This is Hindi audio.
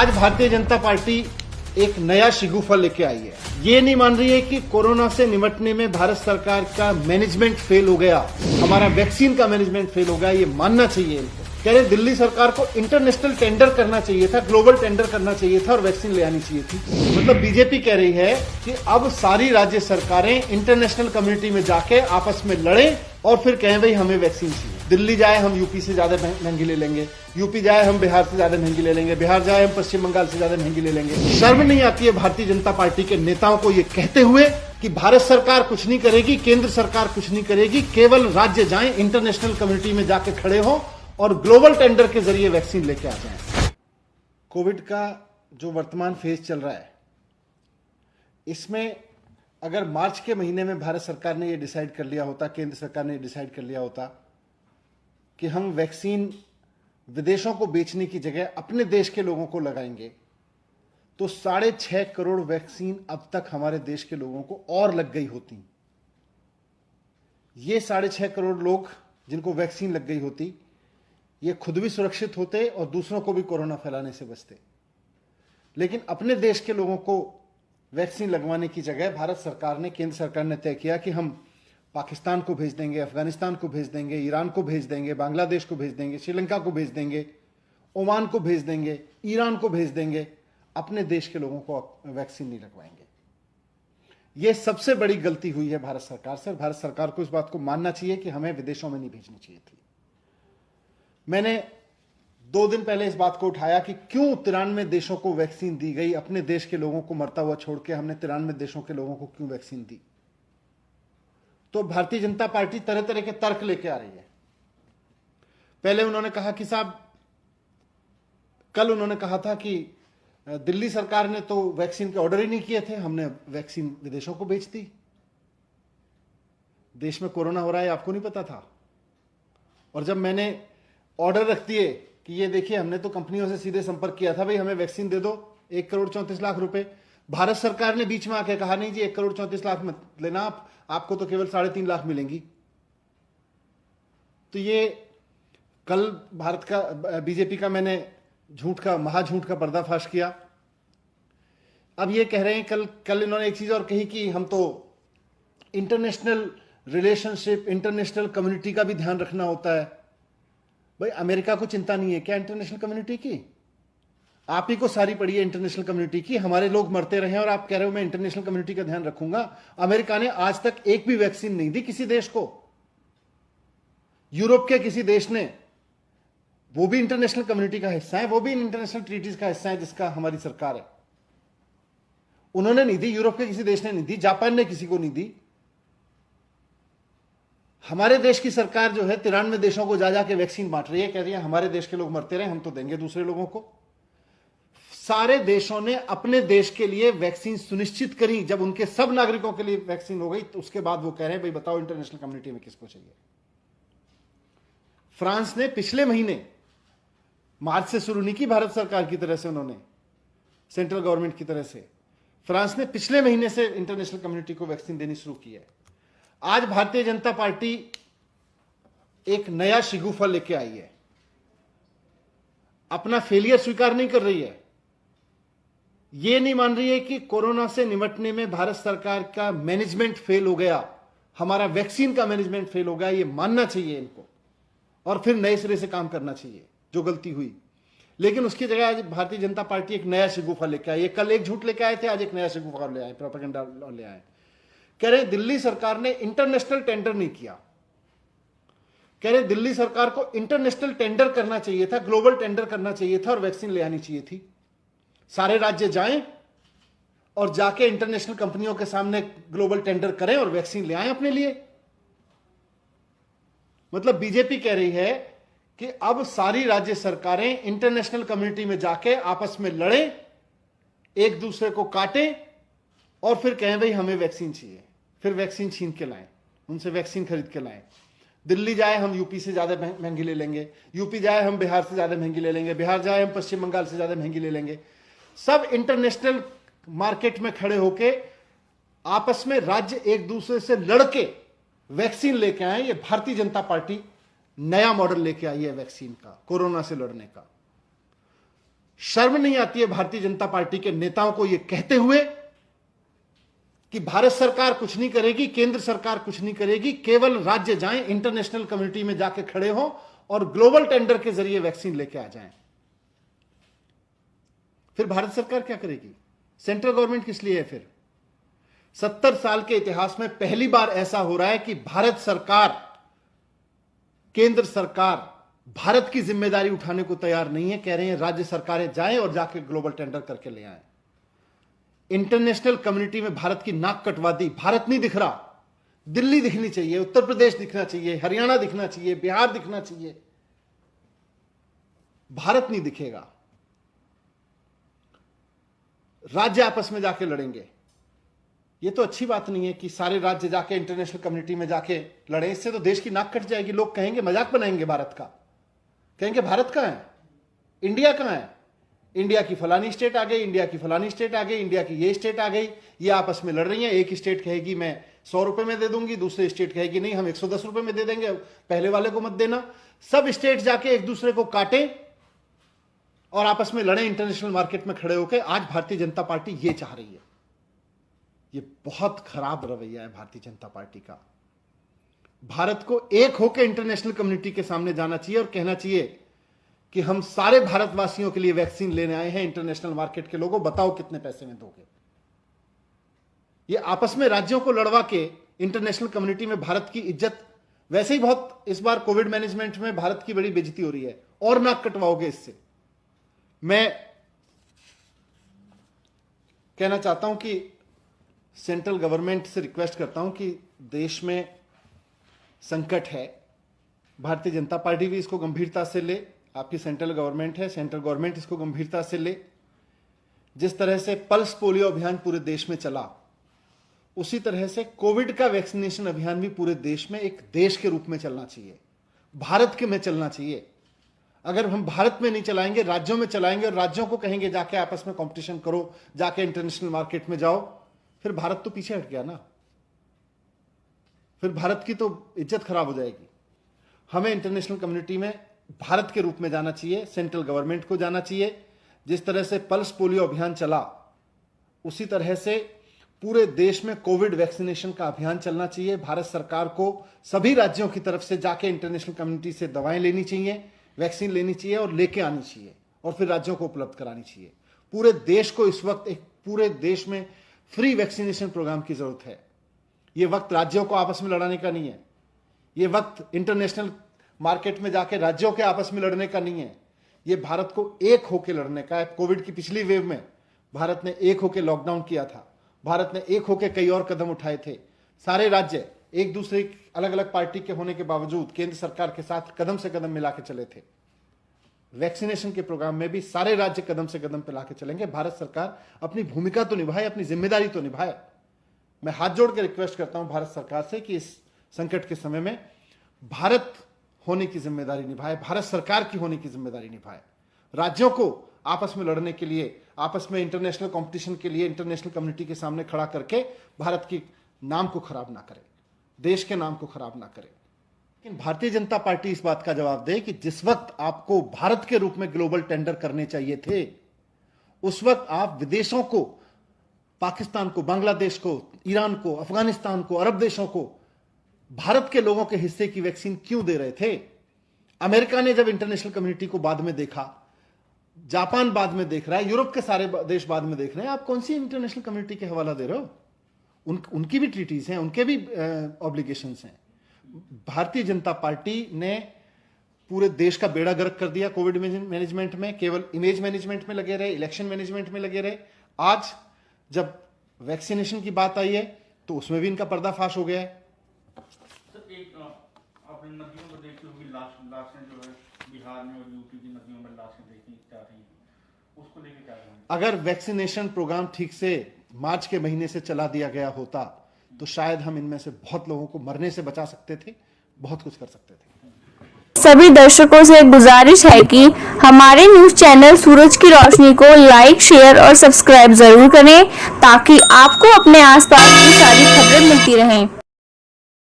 आज भारतीय जनता पार्टी एक नया शिगुफा लेके आई है। ये नहीं मान रही है कि कोरोना से निपटने में भारत सरकार का मैनेजमेंट फेल हो गया, हमारा वैक्सीन का मैनेजमेंट फेल हो गया। ये मानना चाहिए इनको। कह रहे दिल्ली सरकार को इंटरनेशनल टेंडर करना चाहिए था, ग्लोबल टेंडर करना चाहिए था और वैक्सीन ले आनी चाहिए थी। मतलब बीजेपी कह रही है कि अब सारी राज्य सरकारें इंटरनेशनल कम्युनिटी में जाके आपस में लड़ें और फिर कहें भाई हमें वैक्सीन चाहिए। दिल्ली जाए हम यूपी से ज्यादा महंगी ले लेंगे, यूपी जाए हम बिहार से ज्यादा महंगी ले लेंगे, बिहार जाए हम पश्चिम बंगाल से ज्यादा महंगी ले लेंगे। शर्म नहीं आती है भारतीय जनता पार्टी के नेताओं को ये कहते हुए कि भारत सरकार कुछ नहीं करेगी, केंद्र सरकार कुछ नहीं करेगी, केवल राज्य जाएं, इंटरनेशनल कम्युनिटी में जाके खड़े हों और ग्लोबल टेंडर के जरिए वैक्सीन लेके आ जाएं। कोविड का जो वर्तमान फेज चल रहा है, इसमें अगर मार्च के महीने में भारत सरकार ने ये डिसाइड कर लिया होता, केंद्र सरकार ने डिसाइड कर लिया होता कि हम वैक्सीन विदेशों को बेचने की जगह अपने देश के लोगों को लगाएंगे, तो 6.5 करोड़ वैक्सीन अब तक हमारे देश के लोगों को और लग गई होती। ये 6.5 करोड़ लोग जिनको वैक्सीन लग गई होती, ये खुद भी सुरक्षित होते और दूसरों को भी कोरोना फैलाने से बचते। लेकिन अपने देश के लोगों को वैक्सीन लगवाने की जगह भारत सरकार ने, केंद्र सरकार ने तय किया कि हम पाकिस्तान को भेज देंगे, अफगानिस्तान को भेज देंगे, ईरान को भेज देंगे, बांग्लादेश को भेज देंगे, श्रीलंका को भेज देंगे, ओमान को भेज देंगे, ईरान को भेज देंगे, अपने देश के लोगों को वैक्सीन नहीं लगवाएंगे। यह सबसे बड़ी गलती हुई है भारत सरकार से। भारत सरकार को इस बात को मानना चाहिए कि हमें विदेशों में नहीं भेजनी चाहिए थी। मैंने 2 दिन पहले इस बात को उठाया कि क्यों 93 देशों को वैक्सीन दी गई, अपने देश के लोगों को मरता हुआ छोड़ के हमने 93 देशों के लोगों को क्यों वैक्सीन दी। तो भारतीय जनता पार्टी तरह तरह के तर्क लेके आ रही है। पहले उन्होंने कहा कि साहब, कल उन्होंने कहा था कि दिल्ली सरकार ने तो वैक्सीन के ऑर्डर ही नहीं किए थे, हमने वैक्सीन विदेशों को बेच दी। देश में कोरोना हो रहा है आपको नहीं पता था। और जब मैंने ऑर्डर रख दिए कि ये देखिए हमने तो कंपनियों से सीधे संपर्क किया था, भाई हमें वैक्सीन दे दो, 1 करोड़ 34 लाख रुपए, भारत सरकार ने बीच में आके कहा नहीं जी 1 करोड़ 34 लाख मत लेना, आपको तो केवल 3.5 लाख मिलेंगी। तो ये कल भारत का बीजेपी का मैंने महाझूठ का पर्दाफाश किया। अब ये कह रहे हैं, कल इन्होंने एक चीज और कही कि हम तो इंटरनेशनल रिलेशनशिप, इंटरनेशनल कम्युनिटी का भी ध्यान रखना होता है। भाई अमेरिका को चिंता नहीं है क्या इंटरनेशनल कम्युनिटी की? आप ही को सारी पड़ी है इंटरनेशनल कम्युनिटी की। हमारे लोग मरते रहे और आप कह रहे हो मैं इंटरनेशनल कम्युनिटी का ध्यान रखूंगा। अमेरिका ने आज तक एक भी वैक्सीन नहीं दी किसी देश को। यूरोप के किसी देश ने, वो भी इंटरनेशनल कम्युनिटी का हिस्सा है, वो भी इंटरनेशनल ट्रीटीज का हिस्सा है जिसका हमारी सरकार है, उन्होंने नहीं दी। यूरोप के किसी देश ने नहीं दी, जापान ने किसी को नहीं दी। हमारे देश की सरकार जो है 93 देशों को जा जाके वैक्सीन बांट रही है, कह रही है हमारे देश के लोग मरते रहे, हम तो देंगे दूसरे लोगों को। सारे देशों ने अपने देश के लिए वैक्सीन सुनिश्चित करी। जब उनके सब नागरिकों के लिए वैक्सीन हो गई तो उसके बाद वो कह रहे हैं भाई बताओ इंटरनेशनल कम्युनिटी में किसको चाहिए। फ्रांस ने पिछले महीने, मार्च से शुरू नहीं की भारत सरकार की तरह से, उन्होंने सेंट्रल गवर्नमेंट की तरह से, फ्रांस ने पिछले महीने से इंटरनेशनल कम्युनिटी को वैक्सीन देनी शुरू की है। आज भारतीय जनता पार्टी एक नया शिगुफा लेके आई है। अपना फेलियर स्वीकार नहीं कर रही है। यह नहीं मान रही है कि कोरोना से निपटने में भारत सरकार का मैनेजमेंट फेल हो गया, हमारा वैक्सीन का मैनेजमेंट फेल हो गया। यह मानना चाहिए इनको और फिर नए सिरे से काम करना चाहिए जो गलती हुई। लेकिन उसकी जगह आज भारतीय जनता पार्टी एक नया शिगुफा लेके आई है। कल एक झूठ लेके आए थे, आज एक नया शिगुफा ले आए, प्रोपेगेंडा ले आए। कह रहे दिल्ली सरकार ने इंटरनेशनल टेंडर नहीं किया। कह रहे दिल्ली सरकार को इंटरनेशनल टेंडर करना चाहिए था, ग्लोबल टेंडर करना चाहिए था और वैक्सीन ले आनी चाहिए थी। सारे राज्य जाएं और जाके इंटरनेशनल कंपनियों के सामने ग्लोबल टेंडर करें और वैक्सीन ले आएं अपने लिए। मतलब बीजेपी कह रही है कि अब सारी राज्य सरकारें इंटरनेशनल कम्युनिटी में जाके आपस में लड़ें, एक दूसरे को काटें और फिर कहें भाई हमें वैक्सीन चाहिए, फिर वैक्सीन छीन के लाएं, उनसे वैक्सीन खरीद के लाएं। दिल्ली जाए हम यूपी से ज्यादा महंगी ले लेंगे, यूपी जाए हम बिहार से ज्यादा महंगी ले लेंगे, बिहार जाए हम पश्चिम बंगाल से ज्यादा महंगी ले लेंगे। सब इंटरनेशनल मार्केट में खड़े होके आपस में राज्य एक दूसरे से लड़के वैक्सीन लेके आए। ये भारतीय जनता पार्टी नया मॉडल लेके आई है वैक्सीन का, कोरोना से लड़ने का। शर्म नहीं आती है भारतीय जनता पार्टी के नेताओं को यह कहते हुए कि भारत सरकार कुछ नहीं करेगी, केंद्र सरकार कुछ नहीं करेगी, केवल राज्य जाएं, इंटरनेशनल कम्युनिटी में जाके खड़े हों और ग्लोबल टेंडर के जरिए वैक्सीन लेके आ जाएं। फिर भारत सरकार क्या करेगी? सेंट्रल गवर्नमेंट किस लिए है? फिर 70 साल के इतिहास में पहली बार ऐसा हो रहा है कि भारत सरकार, केंद्र सरकार भारत की जिम्मेदारी उठाने को तैयार नहीं है। कह रहे हैं राज्य सरकारें जाएं और जाके ग्लोबल टेंडर करके ले आएं। इंटरनेशनल कम्युनिटी में भारत की नाक कटवा दी। भारत नहीं दिख रहा, दिल्ली दिखनी चाहिए, उत्तर प्रदेश दिखना चाहिए, हरियाणा दिखना चाहिए, बिहार दिखना चाहिए। भारत नहीं दिखेगा। राज्य आपस में जाके लड़ेंगे। ये तो अच्छी बात नहीं है कि सारे राज्य जाके इंटरनेशनल कम्युनिटी में जाके लड़े। इससे तो देश की नाक कट जाएगी। लोग कहेंगे, मजाक बनाएंगे भारत का, कहेंगे भारत कहां है, इंडिया कहां है, इंडिया की फलानी स्टेट आ गई, इंडिया की फलानी स्टेट आ गई, इंडिया की ये स्टेट आ गई। ये आपस में लड़ रही हैं। एक स्टेट कहेगी मैं 100 रुपए में दे दूंगी, दूसरी स्टेट कहेगी नहीं हम 110 रुपए में दे देंगे, पहले वाले को मत देना। सब स्टेट जाके एक दूसरे को काटे और आपस में लड़े इंटरनेशनल मार्केट में खड़े होकर। आज भारतीय जनता पार्टी ये चाह रही है। ये बहुत खराब रवैया है भारतीय जनता पार्टी का। भारत को एक होकर इंटरनेशनल कम्युनिटी के सामने जाना चाहिए और कहना चाहिए कि हम सारे भारतवासियों के लिए वैक्सीन लेने आए हैं। इंटरनेशनल मार्केट के लोगों, बताओ कितने पैसे में दोगे? ये आपस में राज्यों को लड़वा के इंटरनेशनल कम्युनिटी में भारत की इज्जत, वैसे ही बहुत इस बार कोविड मैनेजमेंट में भारत की बड़ी बेइज्जती हो रही है, और नाक कटवाओगे इससे। मैं कहना चाहता हूं कि सेंट्रल गवर्नमेंट से रिक्वेस्ट करता हूं कि देश में संकट है, भारतीय जनता पार्टी भी इसको गंभीरता से ले। आपकी सेंट्रल गवर्नमेंट है, सेंट्रल गवर्नमेंट इसको गंभीरता से ले। जिस तरह से पल्स पोलियो अभियान पूरे देश में चला, उसी तरह से कोविड का वैक्सीनेशन अभियान भी पूरे देश में एक देश के रूप में चलना चाहिए, भारत के में चलना चाहिए। अगर हम भारत में नहीं चलाएंगे, राज्यों में चलाएंगे और राज्यों को कहेंगे जाके आपस में कंपटीशन करो, जाके इंटरनेशनल मार्केट में जाओ, फिर भारत तो पीछे हट गया ना। फिर भारत की तो इज्जत खराब हो जाएगी। हमें इंटरनेशनल कम्युनिटी में भारत के रूप में जाना चाहिए, सेंट्रल गवर्नमेंट को जाना चाहिए। जिस तरह से पल्स पोलियो अभियान चला, उसी तरह से पूरे देश में कोविड वैक्सीनेशन का अभियान चलना चाहिए। भारत सरकार को सभी राज्यों की तरफ से जाके इंटरनेशनल कम्युनिटी से दवाएं लेनी चाहिए, वैक्सीन लेनी चाहिए और लेके आनी चाहिए और फिर राज्यों को उपलब्ध करानी चाहिए। पूरे देश को इस वक्त एक पूरे देश में फ्री वैक्सीनेशन प्रोग्राम की जरूरत है। यह वक्त राज्यों को आपस में लड़ाने का नहीं है। यह वक्त इंटरनेशनल मार्केट में जाके राज्यों के आपस में लड़ने का नहीं है। यह भारत को एक होकर लड़ने का है। कोविड की पिछली वेव में भारत ने एक होकर लॉकडाउन किया था, भारत ने एक होकर कई और कदम उठाए थे। सारे राज्य एक दूसरे अलग अलग पार्टी के होने के बावजूद केंद्र सरकार के साथ कदम से कदम मिला के चले थे। वैक्सीनेशन के प्रोग्राम में भी सारे राज्य कदम से कदम मिला के चलेंगे। भारत सरकार अपनी भूमिका तो निभाए, अपनी जिम्मेदारी तो निभाए। मैं हाथ जोड़ के रिक्वेस्ट करता हूं भारत सरकार से कि इस संकट के समय में भारत होने की जिम्मेदारी निभाए, भारत सरकार की होने की जिम्मेदारी निभाए। राज्यों को आपस में लड़ने के लिए, आपस में इंटरनेशनल कंपटीशन के लिए इंटरनेशनल कम्युनिटी के सामने खड़ा करके भारत की नाम को खराब ना करे, देश के नाम को खराब ना करे। लेकिन भारतीय जनता पार्टी इस बात का जवाब दे कि जिस वक्त आपको भारत के रूप में ग्लोबल टेंडर करने चाहिए थे, उस वक्त आप विदेशों को, पाकिस्तान को, बांग्लादेश को, ईरान को, अफगानिस्तान को, अरब देशों को भारत के लोगों के हिस्से की वैक्सीन क्यों दे रहे थे? अमेरिका ने जब इंटरनेशनल कम्युनिटी को बाद में देखा, जापान बाद में देख रहा है, यूरोप के सारे देश बाद में देख रहे हैं, आप कौन सी इंटरनेशनल कम्युनिटी के हवाला दे रहे हो? उनकी भी ट्रीटीज हैं, उनके भी ऑब्लिगेशंस हैं। भारतीय जनता पार्टी ने पूरे देश का बेड़ा गर्क कर दिया कोविड मैनेजमेंट में। केवल इमेज मैनेजमेंट में लगे रहे, इलेक्शन मैनेजमेंट में लगे रहे। आज जब वैक्सीनेशन की बात आई है तो उसमें भी इनका पर्दाफाश हो गया है। सर, एक आपने नदियों को देखी होगी, लाशें जो है बिहार में और यूपी की नदियों में लाशें देखी जा रही हैं, उसको लेके क्या कहेंगे? अगर वैक्सीनेशन प्रोग्राम ठीक से मार्च के महीने से चला दिया गया होता तो शायद हम इनमें से बहुत लोगों को मरने से बचा सकते थे, बहुत कुछ कर सकते थे। सभी दर्शकों से गुजारिश है कि हमारे न्यूज चैनल सूरज की रोशनी को लाइक, शेयर और सब्सक्राइब जरूर करें ताकि आपको अपने आसपास की सारी खबरें मिलती रहें।